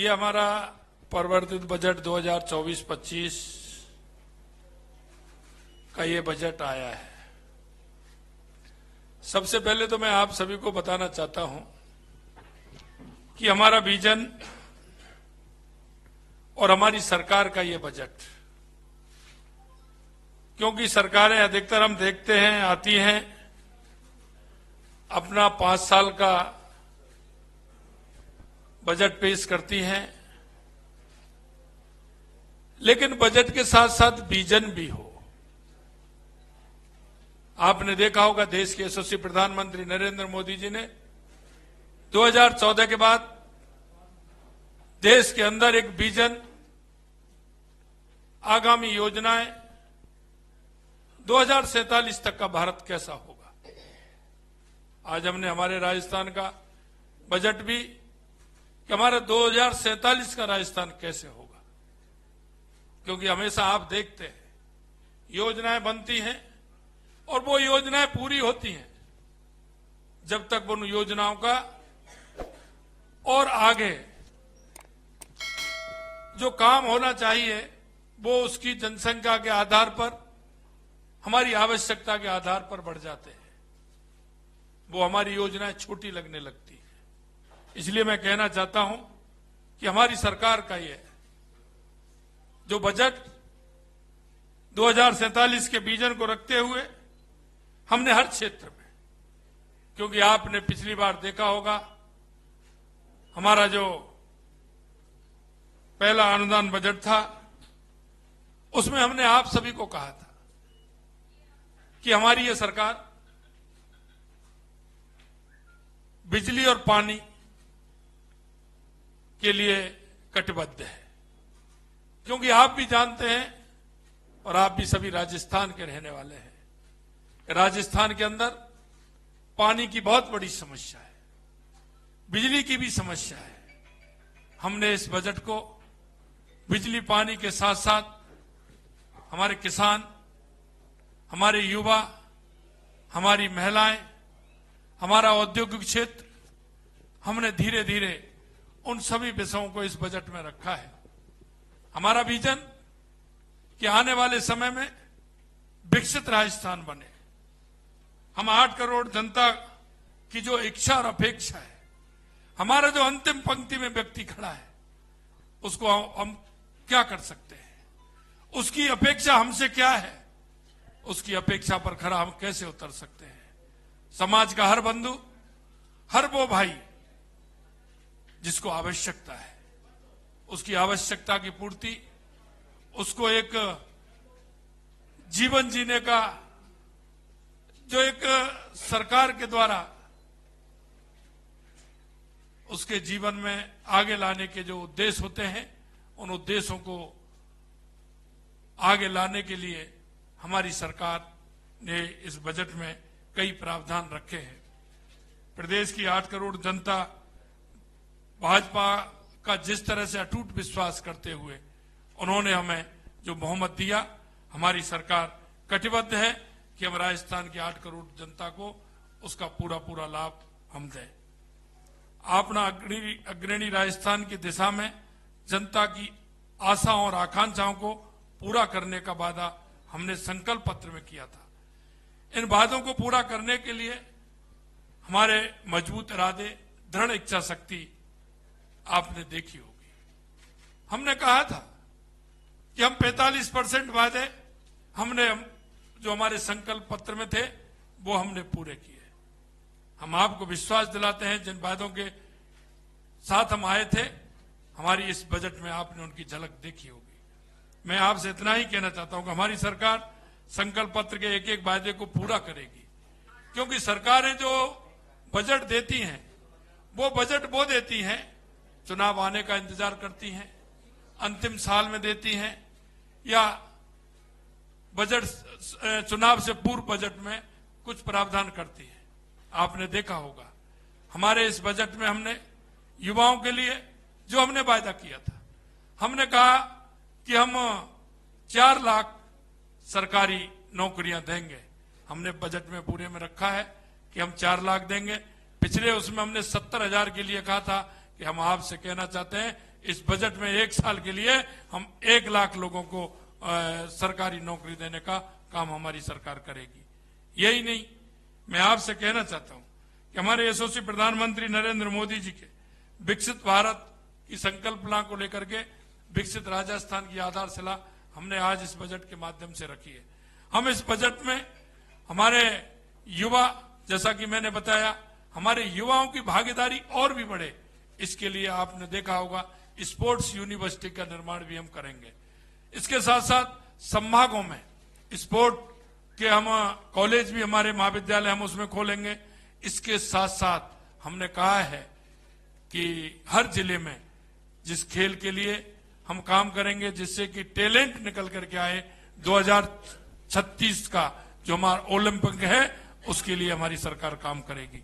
ये हमारा परिवर्तित बजट 2024-25 का ये बजट आया है। सबसे पहले तो मैं आप सभी को बताना चाहता हूं कि हमारा विजन और हमारी सरकार का ये बजट, क्योंकि सरकारें अधिकतर हम देखते हैं आती हैं, अपना 5 साल का बजट पेश करती हैं, लेकिन बजट के साथ साथ विजन भी हो। आपने देखा होगा देश के यशस्वी प्रधानमंत्री नरेंद्र मोदी जी ने 2014 के बाद देश के अंदर एक विजन, आगामी योजनाएं, 2047 तक का भारत कैसा होगा। आज हमने हमारे राजस्थान का बजट भी कि हमारा 2047 का राजस्थान कैसे होगा, क्योंकि हमेशा आप देखते हैं योजनाएं बनती हैं और वो योजनाएं पूरी होती हैं जब तक उन योजनाओं का और आगे जो काम होना चाहिए वो उसकी जनसंख्या के आधार पर, हमारी आवश्यकता के आधार पर बढ़ जाते हैं, वो हमारी योजनाएं छोटी लगने लगती हैं। इसलिए मैं कहना चाहता हूं कि हमारी सरकार का ये जो बजट 2047 के विजन को रखते हुए हमने हर क्षेत्र में, क्योंकि आपने पिछली बार देखा होगा हमारा जो पहला अनुदान बजट था उसमें हमने आप सभी को कहा था कि हमारी ये सरकार बिजली और पानी के लिए कटिबद्ध है, क्योंकि आप भी जानते हैं और आप भी सभी राजस्थान के रहने वाले हैं, राजस्थान के अंदर पानी की बहुत बड़ी समस्या है, बिजली की भी समस्या है। हमने इस बजट को बिजली पानी के साथ साथ हमारे किसान, हमारे युवा, हमारी महिलाएं, हमारा औद्योगिक क्षेत्र, हमने धीरे धीरे उन सभी विषयों को इस बजट में रखा है। हमारा विजन कि आने वाले समय में विकसित राजस्थान बने। हम 8 करोड़ जनता की जो इच्छा और अपेक्षा है, हमारा जो अंतिम पंक्ति में व्यक्ति खड़ा है, उसको हम क्या कर सकते हैं, उसकी अपेक्षा हमसे क्या है, उसकी अपेक्षा पर खरा हम कैसे उतर सकते हैं। समाज का हर बंधु, हर वो भाई जिसको आवश्यकता है, उसकी आवश्यकता की पूर्ति, उसको एक जीवन जीने का जो एक सरकार के द्वारा उसके जीवन में आगे लाने के जो उद्देश्य होते हैं, उन उद्देश्यों को आगे लाने के लिए हमारी सरकार ने इस बजट में कई प्रावधान रखे हैं। प्रदेश की 8 करोड़ जनता भाजपा का जिस तरह से अटूट विश्वास करते हुए उन्होंने हमें जो बहुमत दिया, हमारी सरकार कटिबद्ध है कि हम राजस्थान की 8 करोड़ जनता को उसका पूरा पूरा लाभ हम दें। अपना अग्रणी राजस्थान की दिशा में जनता की आशाओं और आकांक्षाओं को पूरा करने का वादा हमने संकल्प पत्र में किया था। इन वादों को पूरा करने के लिए हमारे मजबूत इरादे, दृढ़ इच्छा शक्ति आपने देखी होगी। हमने कहा था कि हम 45% वादे हमने जो हमारे संकल्प पत्र में थे वो हमने पूरे किए। हम आपको विश्वास दिलाते हैं, जिन वादों के साथ हम आए थे, हमारी इस बजट में आपने उनकी झलक देखी होगी। मैं आपसे इतना ही कहना चाहता हूं कि हमारी सरकार संकल्प पत्र के एक एक वादे को पूरा करेगी, क्योंकि सरकारें जो बजट देती हैं वो बजट वो देती हैं, चुनाव आने का इंतजार करती हैं, अंतिम साल में देती हैं, या बजट चुनाव से पूर्व बजट में कुछ प्रावधान करती है। आपने देखा होगा हमारे इस बजट में हमने युवाओं के लिए जो हमने वायदा किया था, हमने कहा कि हम 4 लाख सरकारी नौकरियां देंगे। हमने बजट में पूरे में रखा है कि हम 4 लाख देंगे। पिछले उसमें हमने 70,000 के लिए कहा था कि हम आपसे कहना चाहते हैं इस बजट में 1 साल के लिए हम 1 लाख लोगों को सरकारी नौकरी देने का काम हमारी सरकार करेगी। यही नहीं, मैं आपसे कहना चाहता हूं कि हमारे यशस्वी प्रधानमंत्री नरेंद्र मोदी जी के विकसित भारत की संकल्पना को लेकर के विकसित राजस्थान की आधारशिला हमने आज इस बजट के माध्यम से रखी है। हम इस बजट में हमारे युवा, जैसा कि मैंने बताया, हमारे युवाओं की भागीदारी और भी बढ़े, इसके लिए आपने देखा होगा स्पोर्ट्स यूनिवर्सिटी का निर्माण भी हम करेंगे। इसके साथ साथ संभागों में स्पोर्ट के हम कॉलेज भी, हमारे महाविद्यालय हम उसमें खोलेंगे। इसके साथ साथ हमने कहा है कि हर जिले में जिस खेल के लिए हम काम करेंगे जिससे कि टैलेंट निकल करके आए, 2036 का जो हमारा ओलंपिक है उसके लिए हमारी सरकार काम करेगी।